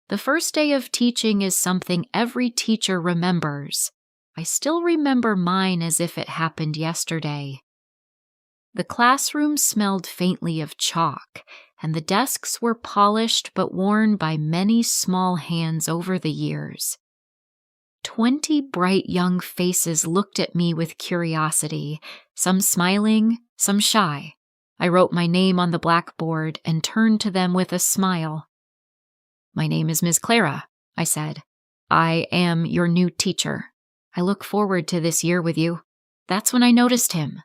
The first day of teaching is something every teacher remembers. I still remember mine as if it happened yesterday. The classroom smelled faintly of chalk, and the desks were polished but worn by many small hands over the years. 20 bright young faces looked at me with curiosity, some smiling, some shy. I wrote my name on the blackboard and turned to them with a smile. "My name is Miss Clara," I said. "I am your new teacher. I look forward to this year with you." That's when I noticed him.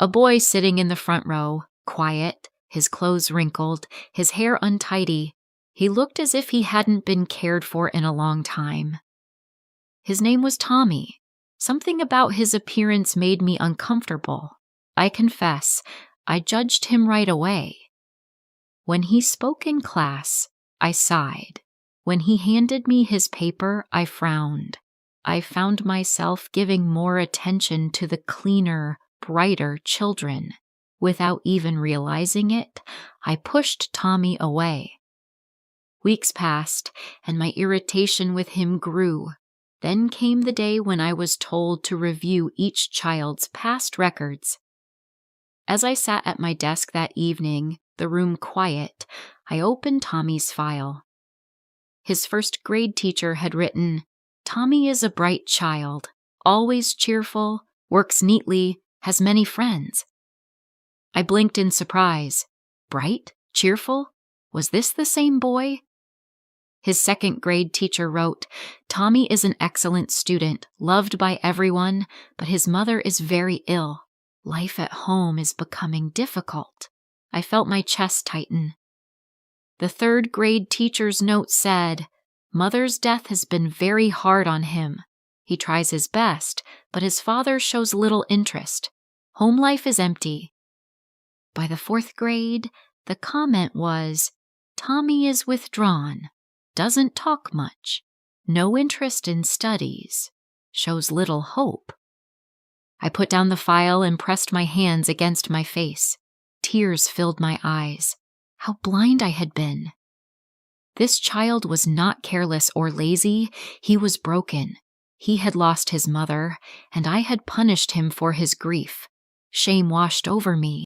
A boy sitting in the front row, quiet, his clothes wrinkled, his hair untidy. He looked as if he hadn't been cared for in a long time. His name was Tommy. Something about his appearance made me uncomfortable. I confess, I judged him right away. When he spoke in class, I sighed. When he handed me his paper, I frowned. I found myself giving more attention to the cleaner, brighter children. Without even realizing it, I pushed Tommy away. Weeks passed, and my irritation with him grew. Then came the day when I was told to review each child's past records. As I sat at my desk that evening, the room quiet, I opened Tommy's file. His first grade teacher had written, "Tommy is a bright child, always cheerful, works neatly, has many friends." I blinked in surprise. Bright? Cheerful? Was this the same boy? His second grade teacher wrote, "Tommy is an excellent student, loved by everyone, but his mother is very ill. Life at home is becoming difficult." I felt my chest tighten. The third grade teacher's note said, "Mother's death has been very hard on him. He tries his best, but his father shows little interest. Home life is empty." By the fourth grade, the comment was, "Tommy is withdrawn, doesn't talk much, no interest in studies, shows little hope." I put down the file and pressed my hands against my face. Tears filled my eyes. How blind I had been. This child was not careless or lazy, he was broken. He had lost his mother, and I had punished him for his grief. Shame washed over me.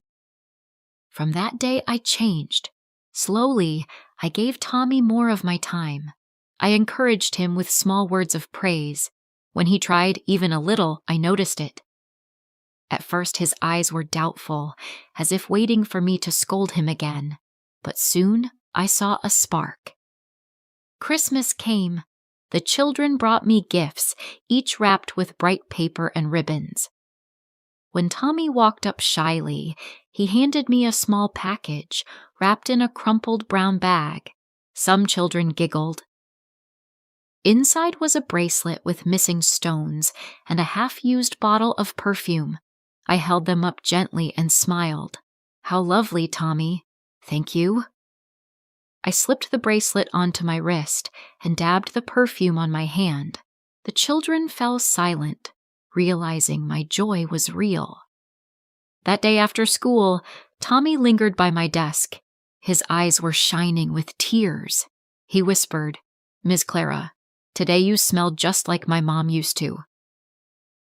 From that day I changed. Slowly, I gave Tommy more of my time. I encouraged him with small words of praise. When he tried even a little, I noticed it. At first his eyes were doubtful, as if waiting for me to scold him again. But soon I saw a spark. Christmas came. The children brought me gifts, each wrapped with bright paper and ribbons. When Tommy walked up shyly, he handed me a small package wrapped in a crumpled brown bag. Some children giggled. Inside was a bracelet with missing stones and a half-used bottle of perfume. I held them up gently and smiled. "How lovely, Tommy. Thank you." I slipped the bracelet onto my wrist and dabbed the perfume on my hand. The children fell silent, realizing my joy was real. That day after school, Tommy lingered by my desk. His eyes were shining with tears. He whispered, "Miss Clara, today you smelled just like my mom used to."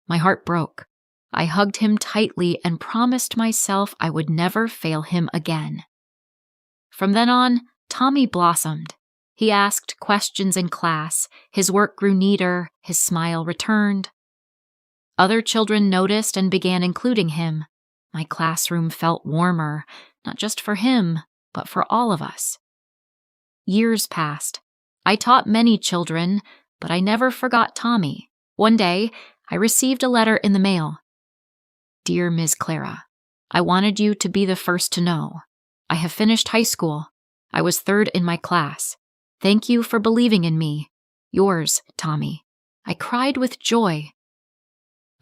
My heart broke. I hugged him tightly and promised myself I would never fail him again. From then on, Tommy blossomed. He asked questions in class, his work grew neater, his smile returned. Other children noticed and began including him. My classroom felt warmer, not just for him, but for all of us. Years passed. I taught many children, but I never forgot Tommy. One day, I received a letter in the mail. "Dear Ms. Clara, I wanted you to be the first to know. I have finished high school. I was third in my class. Thank you for believing in me. Yours, Tommy." I cried with joy.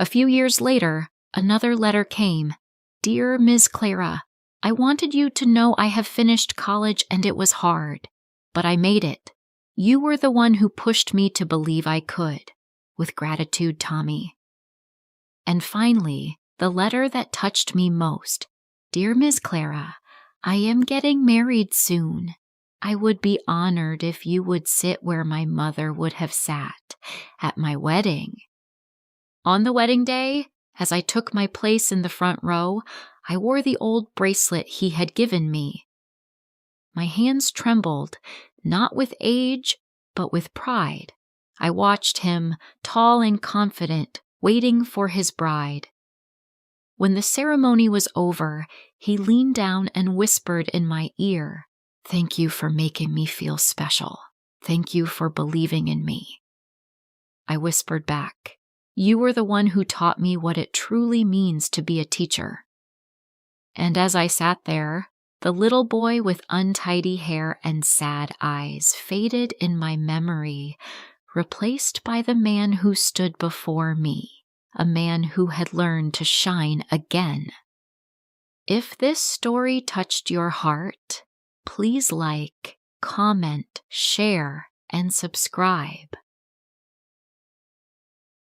A few years later, another letter came. "Dear Ms. Clara, I wanted you to know I have finished college and it was hard, but I made it. You were the one who pushed me to believe I could. With gratitude, Tommy." And finally, the letter that touched me most. "Dear Ms. Clara, I am getting married soon. I would be honored if you would sit where my mother would have sat at my wedding. On the wedding day, as I took my place in the front row, I wore the old bracelet he had given me. My hands trembled, not with age, but with pride. I watched him, tall and confident, waiting for his bride. When the ceremony was over, he leaned down and whispered in my ear, "Thank you for making me feel special. Thank you for believing in me." I whispered back, "You were the one who taught me what it truly means to be a teacher." And as I sat there, the little boy with untidy hair and sad eyes faded in my memory, replaced by the man who stood before me, a man who had learned to shine again. If this story touched your heart, please like, comment, share, and subscribe.